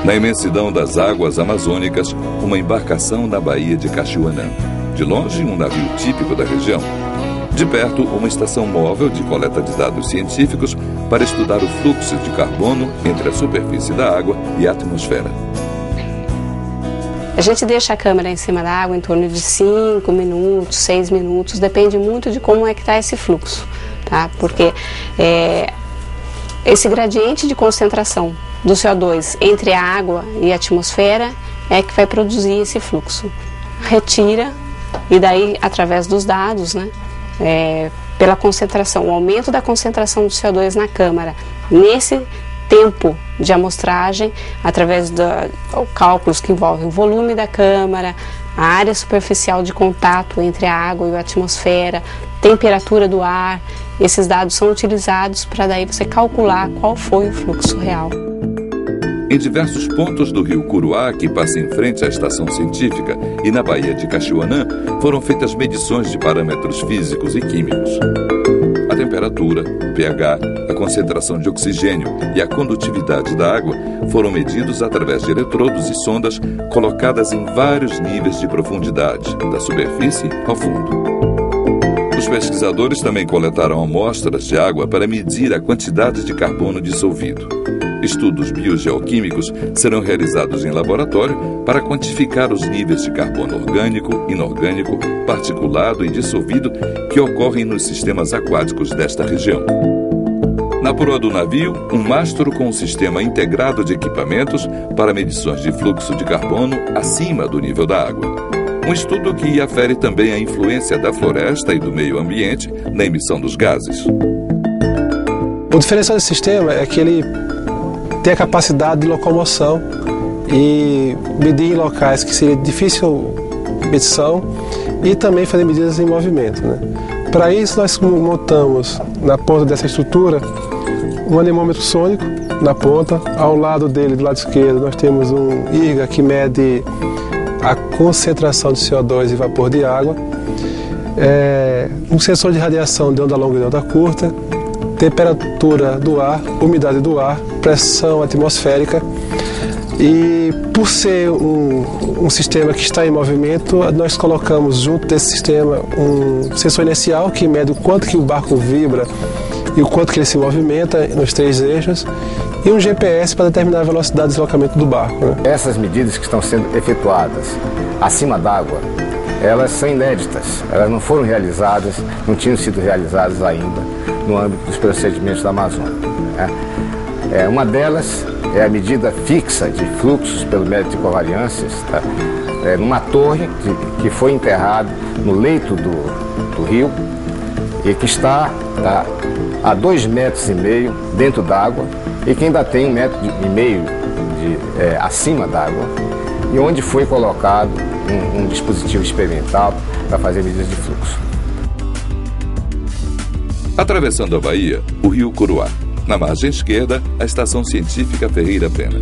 Na imensidão das águas amazônicas, uma embarcação na Baía de Caxiuanã. De longe, um navio típico da região. De perto, uma estação móvel de coleta de dados científicos para estudar o fluxo de carbono entre a superfície da água e a atmosfera. A gente deixa a câmera em cima da água em torno de 5 minutos, 6 minutos, depende muito de como é que está esse fluxo, tá? Porque esse gradiente de concentração do CO2 entre a água e a atmosfera é que vai produzir esse fluxo. Retira, e daí, através dos dados, né, pela concentração, o aumento da concentração do CO2 na câmara, nesse tempo de amostragem, através de cálculos que envolvem o volume da câmara, a área superficial de contato entre a água e a atmosfera, temperatura do ar, esses dados são utilizados para daí você calcular qual foi o fluxo real. Em diversos pontos do rio Curuá, que passa em frente à estação científica, e na Baía de Caxiuanã, foram feitas medições de parâmetros físicos e químicos. A temperatura, o pH, a concentração de oxigênio e a condutividade da água foram medidos através de eletrodos e sondas colocadas em vários níveis de profundidade, da superfície ao fundo. Os pesquisadores também coletaram amostras de água para medir a quantidade de carbono dissolvido. Estudos biogeoquímicos serão realizados em laboratório para quantificar os níveis de carbono orgânico, inorgânico, particulado e dissolvido que ocorrem nos sistemas aquáticos desta região. Na proa do navio, um mastro com um sistema integrado de equipamentos para medições de fluxo de carbono acima do nível da água. Um estudo que afere também a influência da floresta e do meio ambiente na emissão dos gases. O diferencial desse sistema é que ele tem a capacidade de locomoção e medir em locais que seria difícil medição e também fazer medidas em movimento, né? Para isso, nós montamos na ponta dessa estrutura um anemômetro sônico na ponta. Ao lado dele, do lado esquerdo, nós temos um IRGA que mede a concentração de CO2 e vapor de água, um sensor de radiação de onda longa e de onda curta, temperatura do ar, umidade do ar, pressão atmosférica. E por ser um sistema que está em movimento, nós colocamos junto desse sistema um sensor inercial que mede o quanto que o barco vibra e o quanto que ele se movimenta nos 3 eixos, e um GPS para determinar a velocidade de deslocamento do barco, né? Essas medidas que estão sendo efetuadas acima d'água, elas são inéditas, elas não foram realizadas, não tinham sido realizadas ainda no âmbito dos procedimentos da Amazônia, né? Uma delas é a medida fixa de fluxos pelo método de covariâncias, tá? Numa torre que foi enterrada no leito do rio e que está a 2,5 metros dentro d'água e que ainda tem 1,5 metros acima d'água, e onde foi colocado um dispositivo experimental para fazer medidas de fluxo. Atravessando a Baía, o rio Curuá. Na margem esquerda, a Estação Científica Ferreira Pena.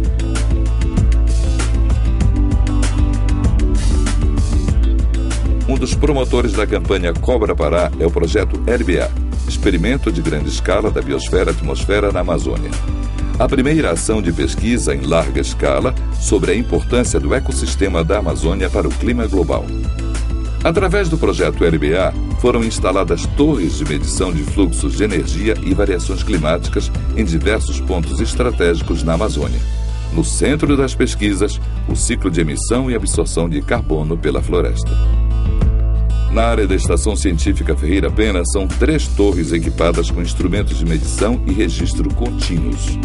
Um dos promotores da campanha Cobra Pará é o projeto LBA, Experimento de Grande Escala da Biosfera-Atmosfera na Amazônia. A primeira ação de pesquisa em larga escala sobre a importância do ecossistema da Amazônia para o clima global. Através do projeto LBA, foram instaladas torres de medição de fluxos de energia e variações climáticas em diversos pontos estratégicos na Amazônia. No centro das pesquisas, o ciclo de emissão e absorção de carbono pela floresta. Na área da Estação Científica Ferreira Pena, são 3 torres equipadas com instrumentos de medição e registro contínuos.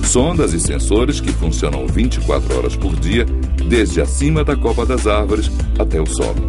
Sondas e sensores que funcionam 24 horas por dia, desde acima da copa das árvores até o solo.